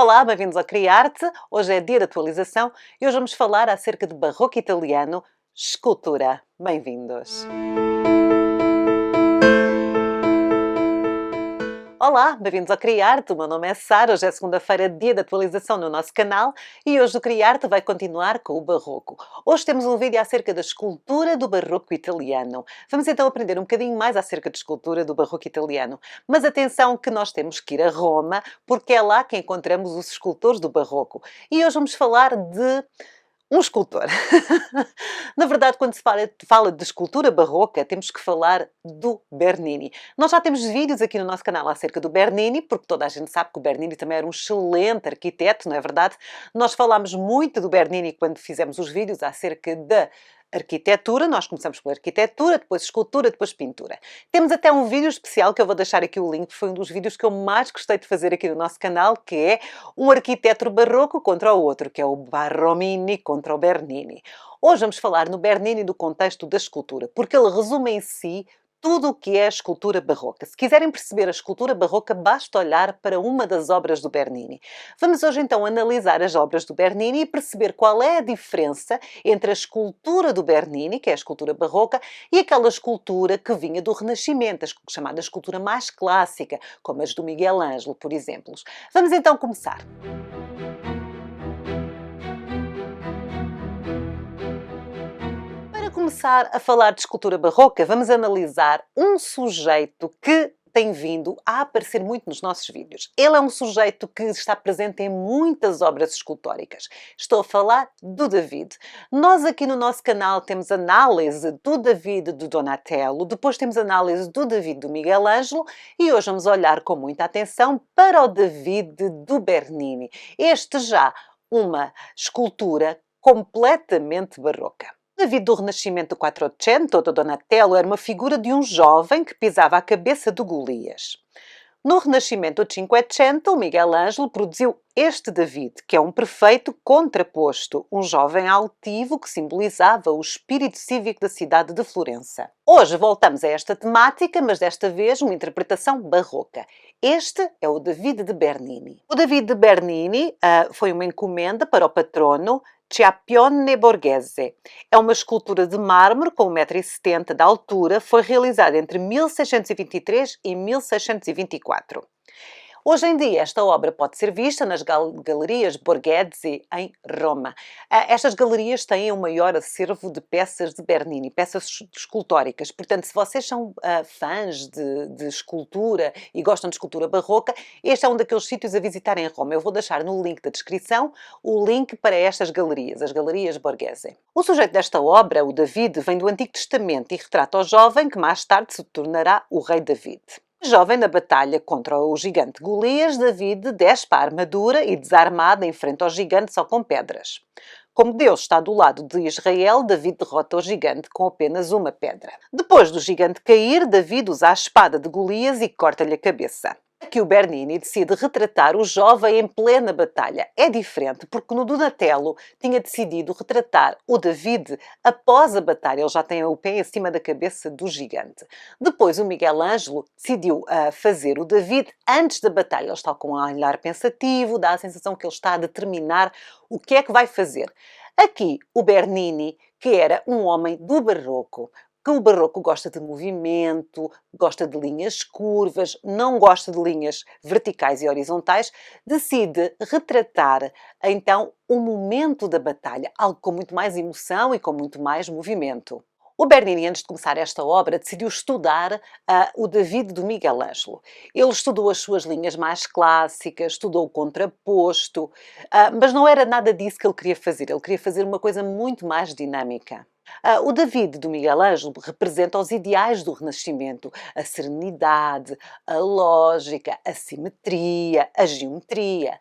Olá, bem-vindos ao Criarte. Hoje é dia de atualização e hoje vamos falar acerca de barroco italiano, escultura. Bem-vindos! Olá, bem-vindos ao Criarte. O meu nome é Sara. Hoje é segunda-feira, dia de atualização no nosso canal e hoje o Criarte vai continuar com o barroco. Hoje temos um vídeo acerca da escultura do barroco italiano. Vamos então aprender um bocadinho mais acerca da escultura do barroco italiano. Mas atenção que nós temos que ir a Roma porque é lá que encontramos os escultores do barroco. E hoje vamos falar de um escultor. Na verdade, quando se fala de escultura barroca, temos que falar do Bernini. Nós já temos vídeos aqui no nosso canal acerca do Bernini, porque toda a gente sabe que o Bernini também era um excelente arquiteto, não é verdade? Nós falámos muito do Bernini quando fizemos os vídeos acerca da arquitetura. Nós começamos pela arquitetura, depois escultura, depois pintura. Temos até um vídeo especial que eu vou deixar aqui o link, foi um dos vídeos que eu mais gostei de fazer aqui no nosso canal, que é um arquiteto barroco contra o outro, que é o Borromini contra o Bernini. Hoje vamos falar no Bernini do contexto da escultura, porque ele resume em si tudo o que é a escultura barroca. Se quiserem perceber a escultura barroca, basta olhar para uma das obras do Bernini. Vamos hoje então analisar as obras do Bernini e perceber qual é a diferença entre a escultura do Bernini, que é a escultura barroca, e aquela escultura que vinha do Renascimento, a chamada escultura mais clássica, como as do Miguel Ângelo, por exemplo. Vamos então começar. Para começar a falar de escultura barroca, vamos analisar um sujeito que tem vindo a aparecer muito nos nossos vídeos. Ele é um sujeito que está presente em muitas obras escultóricas. Estou a falar do David. Nós aqui no nosso canal temos análise do David do Donatello, depois temos análise do David do Miguel Ângelo e hoje vamos olhar com muita atenção para o David do Bernini. Este já uma escultura completamente barroca. David do Renascimento do Quattrocento, do Donatello, era uma figura de um jovem que pisava a cabeça de Golias. No Renascimento do Cinquecento, o Miguel Ângelo produziu este David, que é um perfeito contraposto, um jovem altivo que simbolizava o espírito cívico da cidade de Florença. Hoje voltamos a esta temática, mas desta vez uma interpretação barroca. Este é o David de Bernini. O David de Bernini foi uma encomenda para o patrono Scipione Borghese. É uma escultura de mármore com 1,70 m de altura, foi realizada entre 1623 e 1624. Hoje em dia, esta obra pode ser vista nas galerias Borghese, em Roma. Estas galerias têm o maior acervo de peças de Bernini, peças escultóricas. Portanto, se vocês são fãs de escultura e gostam de escultura barroca, este é um daqueles sítios a visitar em Roma. Eu vou deixar no link da descrição o link para estas galerias, as galerias Borghese. O sujeito desta obra, o David, vem do Antigo Testamento e retrata o jovem que mais tarde se tornará o rei David. Jovem na batalha contra o gigante Golias, David despe a armadura e, desarmado, enfrenta o gigante só com pedras. Como Deus está do lado de Israel, David derrota o gigante com apenas uma pedra. Depois do gigante cair, David usa a espada de Golias e corta-lhe a cabeça. Aqui o Bernini decide retratar o jovem em plena batalha. É diferente porque no Donatello tinha decidido retratar o David após a batalha. Ele já tem o pé em cima da cabeça do gigante. Depois o Miguel Ângelo decidiu fazer o David antes da batalha. Ele está com um olhar pensativo, dá a sensação que ele está a determinar o que é que vai fazer. Aqui o Bernini, que era um homem do barroco, que o barroco gosta de movimento, gosta de linhas curvas, não gosta de linhas verticais e horizontais, decide retratar, então, o momento da batalha, algo com muito mais emoção e com muito mais movimento. O Bernini, antes de começar esta obra, decidiu estudar o David do Miguel Ângelo. Ele estudou as suas linhas mais clássicas, estudou o contraposto, mas não era nada disso que ele queria fazer. Ele queria fazer uma coisa muito mais dinâmica. O David do Miguel Ângelo representa os ideais do Renascimento, a serenidade, a lógica, a simetria, a geometria.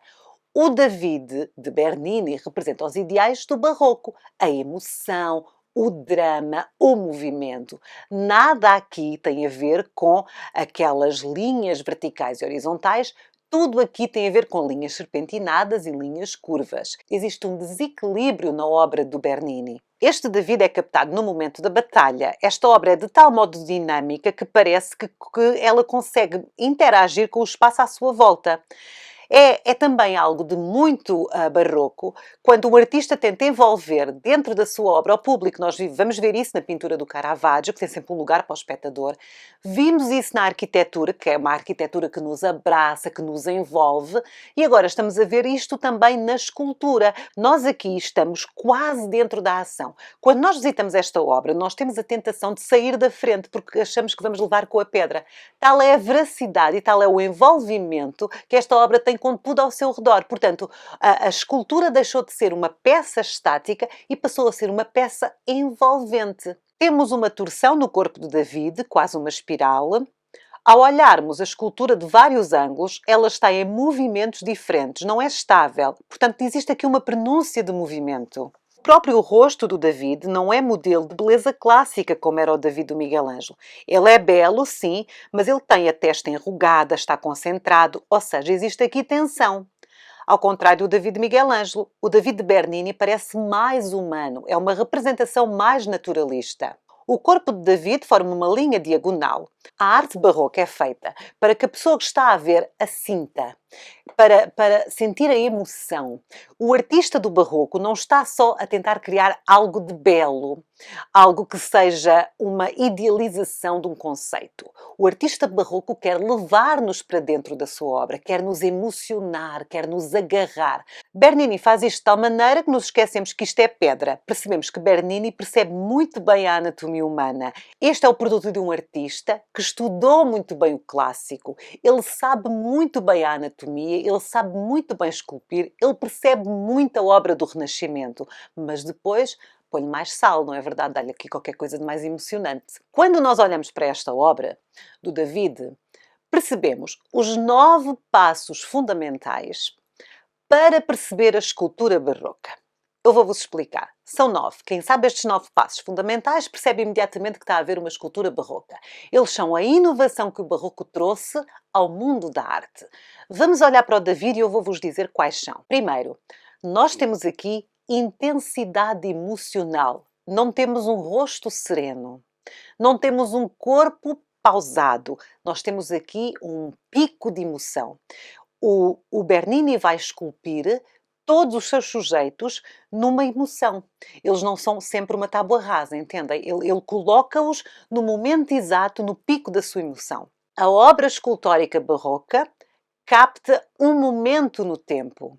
O David de Bernini representa os ideais do Barroco, a emoção, o drama, o movimento. Nada aqui tem a ver com aquelas linhas verticais e horizontais. Tudo aqui tem a ver com linhas serpentinadas e linhas curvas. Existe um desequilíbrio na obra do Bernini. Este David é captado no momento da batalha. Esta obra é de tal modo dinâmica que parece que ela consegue interagir com o espaço à sua volta. É também algo de muito barroco, quando o artista tenta envolver dentro da sua obra o público. Nós vamos ver isso na pintura do Caravaggio, que tem sempre um lugar para o espectador. Vimos isso na arquitetura, que é uma arquitetura que nos abraça, que nos envolve, e agora estamos a ver isto também na escultura. Nós aqui estamos quase dentro da ação. Quando nós visitamos esta obra, nós temos a tentação de sair da frente, porque achamos que vamos levar com a pedra. Tal é a veracidade e tal é o envolvimento que esta obra tem com tudo ao seu redor. Portanto, a escultura deixou de ser uma peça estática e passou a ser uma peça envolvente. Temos uma torção no corpo de David, quase uma espiral. Ao olharmos a escultura de vários ângulos, ela está em movimentos diferentes, não é estável. Portanto, existe aqui uma prenúncia de movimento. O próprio rosto do David não é modelo de beleza clássica como era o David do Miguel Ângelo. Ele é belo, sim, mas ele tem a testa enrugada, está concentrado, ou seja, existe aqui tensão. Ao contrário do David de Miguel Ângelo, o David de Bernini parece mais humano, é uma representação mais naturalista. O corpo de David forma uma linha diagonal. A arte barroca é feita para que a pessoa que está a ver a sinta, para sentir a emoção. O artista do barroco não está só a tentar criar algo de belo, algo que seja uma idealização de um conceito. O artista barroco quer levar-nos para dentro da sua obra, quer nos emocionar, quer nos agarrar. Bernini faz isto de tal maneira que nos esquecemos que isto é pedra. Percebemos que Bernini percebe muito bem a anatomia humana. Este é o produto de um artista que estudou muito bem o clássico. Ele sabe muito bem a anatomia, ele sabe muito bem esculpir, ele percebe muito a obra do Renascimento, mas depois põe mais sal, não é verdade? Dá-lhe aqui qualquer coisa de mais emocionante. Quando nós olhamos para esta obra do David, percebemos os 9 passos fundamentais para perceber a escultura barroca. Eu vou-vos explicar. São 9. Quem sabe estes 9 passos fundamentais percebe imediatamente que está a haver uma escultura barroca. Eles são a inovação que o barroco trouxe ao mundo da arte. Vamos olhar para o David e eu vou-vos dizer quais são. Primeiro, nós temos aqui intensidade emocional. Não temos um rosto sereno. Não temos um corpo pausado. Nós temos aqui um pico de emoção. O Bernini vai esculpir todos os seus sujeitos numa emoção. Eles não são sempre uma tábua rasa, entendem? Ele coloca-os no momento exato, no pico da sua emoção. A obra escultórica barroca capta um momento no tempo.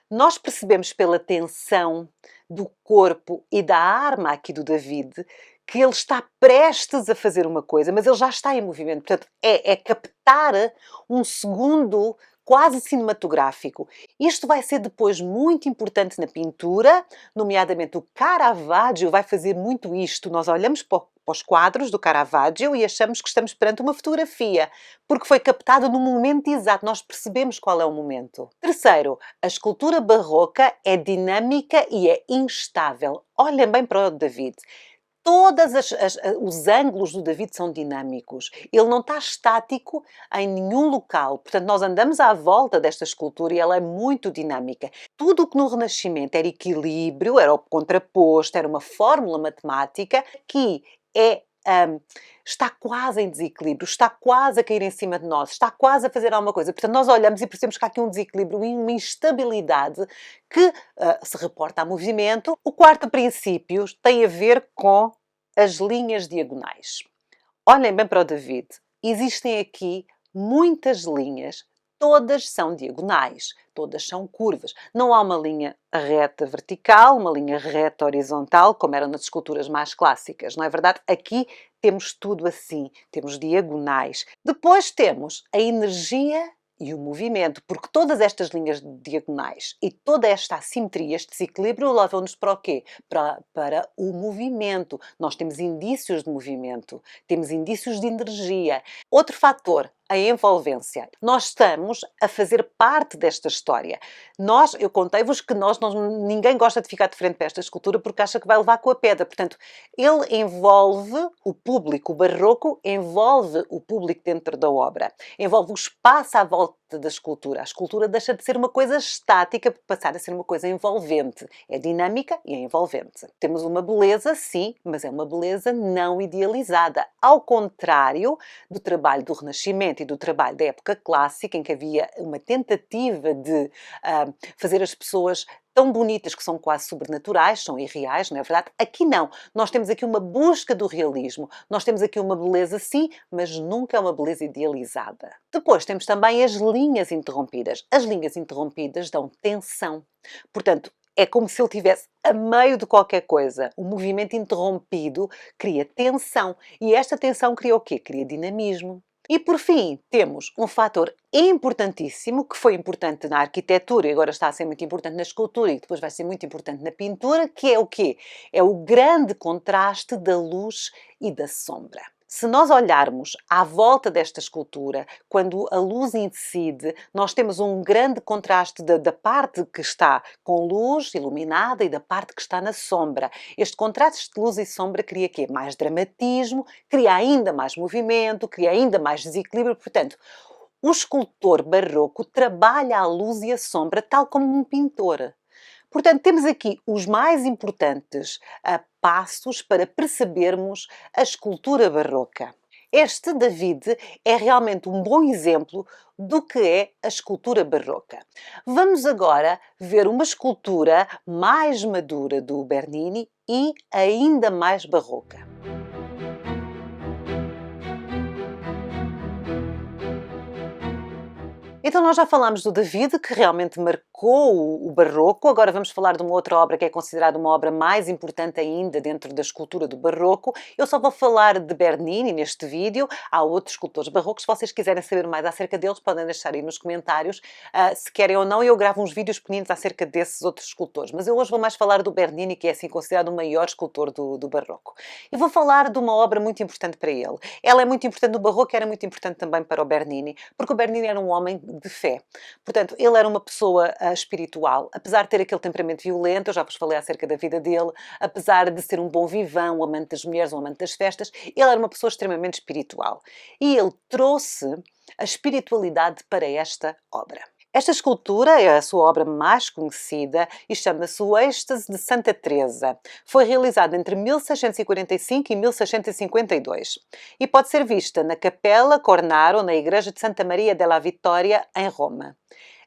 Nós percebemos pela tensão do corpo e da arma aqui do David que ele está prestes a fazer uma coisa, mas ele já está em movimento. Portanto, é captar um segundo quase cinematográfico. Isto vai ser depois muito importante na pintura, nomeadamente o Caravaggio vai fazer muito isto. Nós olhamos para os quadros do Caravaggio e achamos que estamos perante uma fotografia, porque foi captado no momento exato, nós percebemos qual é o momento. Terceiro, a escultura barroca é dinâmica e é instável. Olhem bem para o David. Todos os ângulos do David são dinâmicos. Ele não está estático em nenhum local. Portanto, nós andamos à volta desta escultura e ela é muito dinâmica. Tudo o que no Renascimento era equilíbrio, era o contraposto, era uma fórmula matemática, que está quase em desequilíbrio, está quase a cair em cima de nós, está quase a fazer alguma coisa. Portanto, nós olhamos e percebemos que há aqui um desequilíbrio e uma instabilidade que se reporta a movimento. O quarto princípio tem a ver com as linhas diagonais. Olhem bem para o David. Existem aqui muitas linhas, todas são diagonais, todas são curvas. Não há uma linha reta vertical, uma linha reta horizontal, como eram nas esculturas mais clássicas, não é verdade? Aqui temos tudo assim, temos diagonais. Depois temos a energia e o movimento, porque todas estas linhas diagonais e toda esta assimetria, este desequilíbrio, levam-nos para o quê? Para o movimento. Nós temos indícios de movimento, temos indícios de energia. Outro fator, a envolvência. Nós estamos a fazer parte desta história. Eu contei-vos que ninguém gosta de ficar de frente para esta escultura porque acha que vai levar com a pedra. Portanto, ele envolve o público, o barroco envolve o público dentro da obra. Envolve o espaço à volta da escultura. A escultura deixa de ser uma coisa estática para passar a ser uma coisa envolvente. É dinâmica e é envolvente. Temos uma beleza, sim, mas é uma beleza não idealizada. Ao contrário do trabalho do Renascimento sentido do trabalho da época clássica, em que havia uma tentativa de fazer as pessoas tão bonitas que são quase sobrenaturais, são irreais, não é verdade? Aqui não. Nós temos aqui uma busca do realismo. Nós temos aqui uma beleza, sim, mas nunca é uma beleza idealizada. Depois temos também as linhas interrompidas. As linhas interrompidas dão tensão. Portanto, é como se ele estivesse a meio de qualquer coisa. O movimento interrompido cria tensão. E esta tensão cria o quê? Cria dinamismo. E por fim, temos um fator importantíssimo, que foi importante na arquitetura e agora está a ser muito importante na escultura e depois vai ser muito importante na pintura, que é o quê? É o grande contraste da luz e da sombra. Se nós olharmos à volta desta escultura, quando a luz incide, nós temos um grande contraste da parte que está com luz iluminada e da parte que está na sombra. Este contraste de luz e sombra cria quê? Mais dramatismo, cria ainda mais movimento, cria ainda mais desequilíbrio. Portanto, o escultor barroco trabalha a luz e a sombra tal como um pintor. Portanto, temos aqui os mais importantes passos para percebermos a escultura barroca. Este David é realmente um bom exemplo do que é a escultura barroca. Vamos agora ver uma escultura mais madura do Bernini e ainda mais barroca. Então nós já falámos do David, que realmente marcou o barroco. Agora vamos falar de uma outra obra que é considerada uma obra mais importante ainda dentro da escultura do barroco. Eu só vou falar de Bernini neste vídeo. Há outros escultores barrocos. Se vocês quiserem saber mais acerca deles, podem deixar aí nos comentários se querem ou não. Eu gravo uns vídeos pequeninos acerca desses outros escultores. Mas eu hoje vou mais falar do Bernini, que é assim considerado o maior escultor do barroco. E vou falar de uma obra muito importante para ele. Ela é muito importante no barroco e era muito importante também para o Bernini, porque o Bernini era um homem de fé. Portanto, ele era uma pessoa espiritual, apesar de ter aquele temperamento violento, eu já vos falei acerca da vida dele, apesar de ser um bom vivão, um amante das mulheres, um amante das festas, ele era uma pessoa extremamente espiritual. E ele trouxe a espiritualidade para esta obra. Esta escultura é a sua obra mais conhecida e chama-se o Êxtase de Santa Teresa. Foi realizada entre 1645 e 1652 e pode ser vista na Capella Cornaro, na Igreja de Santa Maria della Vittoria, em Roma.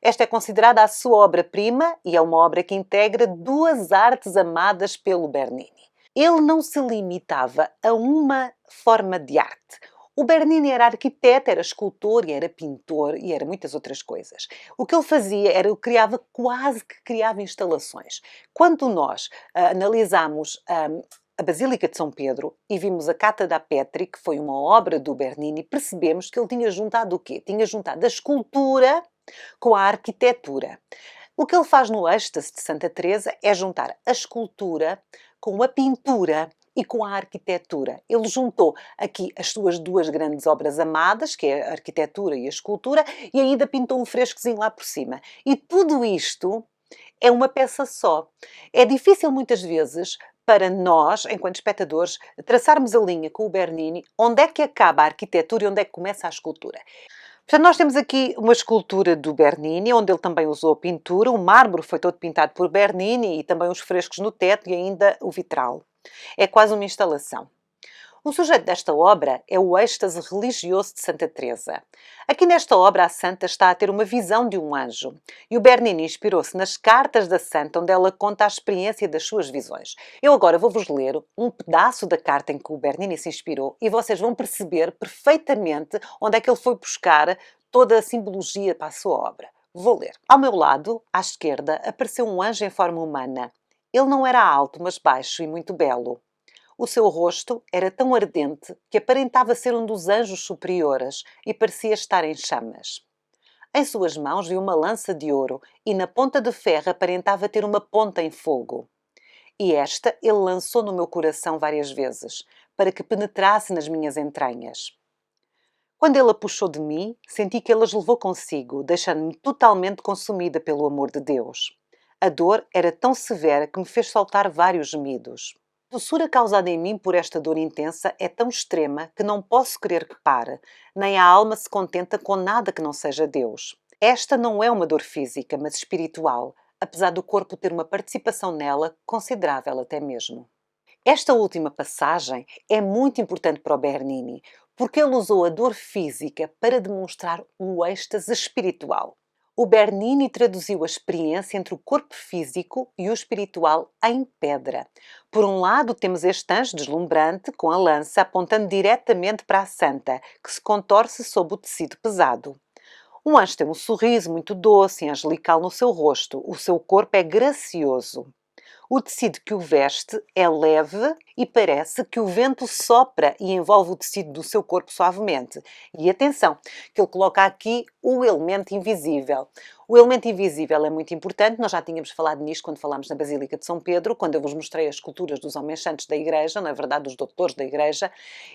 Esta é considerada a sua obra-prima e é uma obra que integra duas artes amadas pelo Bernini. Ele não se limitava a uma forma de arte. O Bernini era arquiteto, era escultor, e era pintor e era muitas outras coisas. O que ele fazia era, quase que criava instalações. Quando nós analisamos a Basílica de São Pedro e vimos a Cata da Petri, que foi uma obra do Bernini, percebemos que ele tinha juntado o quê? Tinha juntado a escultura com a arquitetura. O que ele faz no Êxtase de Santa Teresa é juntar a escultura com a pintura e com a arquitetura. Ele juntou aqui as suas duas grandes obras amadas, que é a arquitetura e a escultura, e ainda pintou um frescozinho lá por cima. E tudo isto é uma peça só. É difícil muitas vezes para nós, enquanto espectadores, traçarmos a linha com o Bernini, onde é que acaba a arquitetura e onde é que começa a escultura. Portanto, nós temos aqui uma escultura do Bernini, onde ele também usou a pintura. O mármore foi todo pintado por Bernini e também os frescos no teto e ainda o vitral. É quase uma instalação. O sujeito desta obra é o êxtase religioso de Santa Teresa. Aqui nesta obra a santa está a ter uma visão de um anjo e o Bernini inspirou-se nas cartas da santa onde ela conta a experiência das suas visões. Eu agora vou-vos ler um pedaço da carta em que o Bernini se inspirou e vocês vão perceber perfeitamente onde é que ele foi buscar toda a simbologia para a sua obra. Vou ler. Ao meu lado, à esquerda, apareceu um anjo em forma humana. Ele não era alto, mas baixo e muito belo. O seu rosto era tão ardente que aparentava ser um dos anjos superiores e parecia estar em chamas. Em suas mãos vi uma lança de ouro e na ponta de ferro aparentava ter uma ponta em fogo. E esta ele lançou no meu coração várias vezes, para que penetrasse nas minhas entranhas. Quando ele a puxou de mim, senti que ele as levou consigo, deixando-me totalmente consumida pelo amor de Deus. A dor era tão severa que me fez soltar vários gemidos. A doçura causada em mim por esta dor intensa é tão extrema que não posso querer que pare, nem a alma se contenta com nada que não seja Deus. Esta não é uma dor física, mas espiritual, apesar do corpo ter uma participação nela considerável até mesmo. Esta última passagem é muito importante para o Bernini, porque ele usou a dor física para demonstrar o êxtase espiritual. O Bernini traduziu a experiência entre o corpo físico e o espiritual em pedra. Por um lado, temos este anjo deslumbrante com a lança apontando diretamente para a santa, que se contorce sob o tecido pesado. O anjo tem um sorriso muito doce e angelical no seu rosto. O seu corpo é gracioso. O tecido que o veste é leve e parece que o vento sopra e envolve o tecido do seu corpo suavemente. E atenção, que ele coloca aqui o elemento invisível. O elemento invisível é muito importante, nós já tínhamos falado nisto quando falámos na Basílica de São Pedro, quando eu vos mostrei as esculturas dos homens santos da Igreja, na verdade dos doutores da Igreja.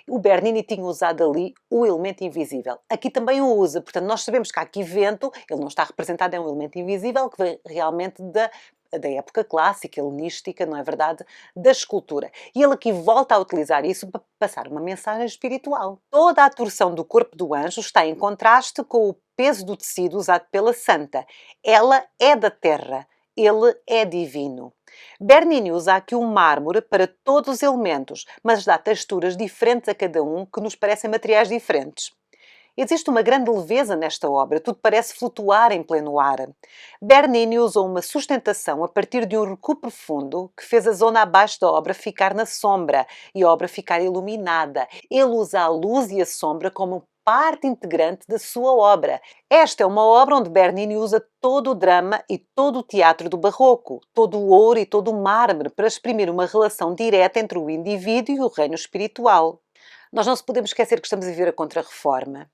O Bernini tinha usado ali o elemento invisível. Aqui também o usa, portanto nós sabemos que há aqui vento, ele não está representado, é um elemento invisível que vem realmente da época clássica, helenística, não é verdade? Da escultura. E ele aqui volta a utilizar isso para passar uma mensagem espiritual. Toda a torção do corpo do anjo está em contraste com o peso do tecido usado pela santa. Ela é da terra, ele é divino. Bernini usa aqui o mármore para todos os elementos, mas dá texturas diferentes a cada um que nos parecem materiais diferentes. Existe uma grande leveza nesta obra, tudo parece flutuar em pleno ar. Bernini usou uma sustentação a partir de um recuo profundo que fez a zona abaixo da obra ficar na sombra e a obra ficar iluminada. Ele usa a luz e a sombra como parte integrante da sua obra. Esta é uma obra onde Bernini usa todo o drama e todo o teatro do barroco, todo o ouro e todo o mármore para exprimir uma relação direta entre o indivíduo e o reino espiritual. Nós não podemos esquecer que estamos a viver a Contra-Reforma.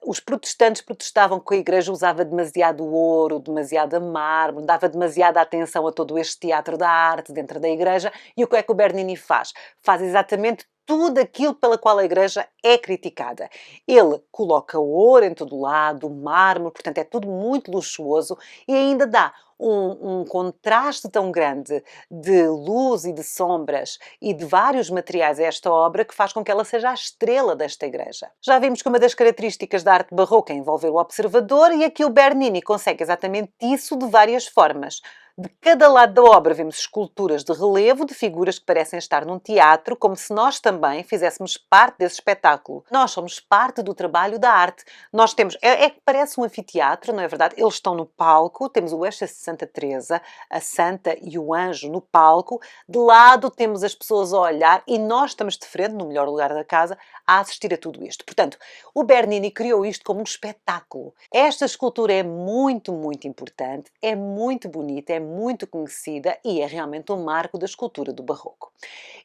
Os protestantes protestavam que a Igreja usava demasiado ouro, demasiado mármore, dava demasiada atenção a todo este teatro da arte dentro da Igreja. E o que é que o Bernini faz? Faz exatamente tudo aquilo pela qual a Igreja é criticada. Ele coloca ouro em todo lado, mármore, portanto é tudo muito luxuoso e ainda dá um contraste tão grande de luz e de sombras e de vários materiais a esta obra que faz com que ela seja a estrela desta igreja. Já vimos que uma das características da arte barroca é envolver o observador e aqui o Bernini consegue exatamente isso de várias formas. De cada lado da obra vemos esculturas de relevo de figuras que parecem estar num teatro, como se nós também fizéssemos parte desse espetáculo. Nós somos parte do trabalho da arte. Nós temos, é que parece um anfiteatro, não é verdade? Eles estão no palco, temos o êxtase de Santa Teresa, a Santa e o Anjo no palco. De lado temos as pessoas a olhar e nós estamos de frente, no melhor lugar da casa, a assistir a tudo isto. Portanto, o Bernini criou isto como um espetáculo. Esta escultura é muito, muito importante, é muito bonita, é muito conhecida e é realmente um marco da escultura do barroco.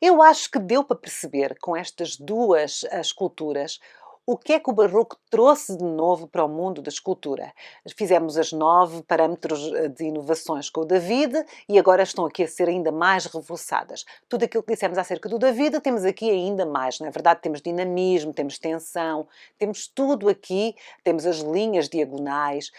Eu acho que deu para perceber com estas duas esculturas o que é que o barroco trouxe de novo para o mundo da escultura. Fizemos as 9 parâmetros de inovações com o David e agora estão aqui a ser ainda mais reforçadas. Tudo aquilo que dissemos acerca do David temos aqui ainda mais, não é verdade? Temos dinamismo, temos tensão, temos tudo aqui, temos as linhas diagonais,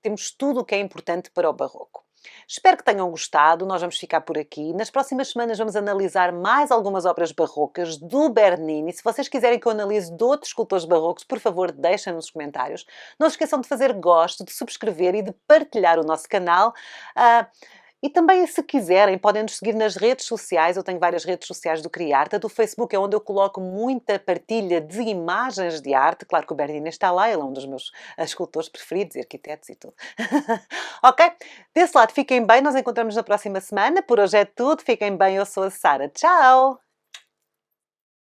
temos tudo o que é importante para o barroco. Espero que tenham gostado, nós vamos ficar por aqui. Nas próximas semanas vamos analisar mais algumas obras barrocas do Bernini. Se vocês quiserem que eu analise de outros escultores barrocos, por favor, deixem nos comentários. Não se esqueçam de fazer gosto, de subscrever e de partilhar o nosso canal. E também, se quiserem, podem nos seguir nas redes sociais. Eu tenho várias redes sociais do Criarte. Do Facebook é onde eu coloco muita partilha de imagens de arte. Claro que o Bernini está lá, ele é um dos meus escultores preferidos, e arquitetos e tudo. Ok? Desse lado, fiquem bem. Nós encontramos na próxima semana. Por hoje é tudo. Fiquem bem. Eu sou a Sara. Tchau!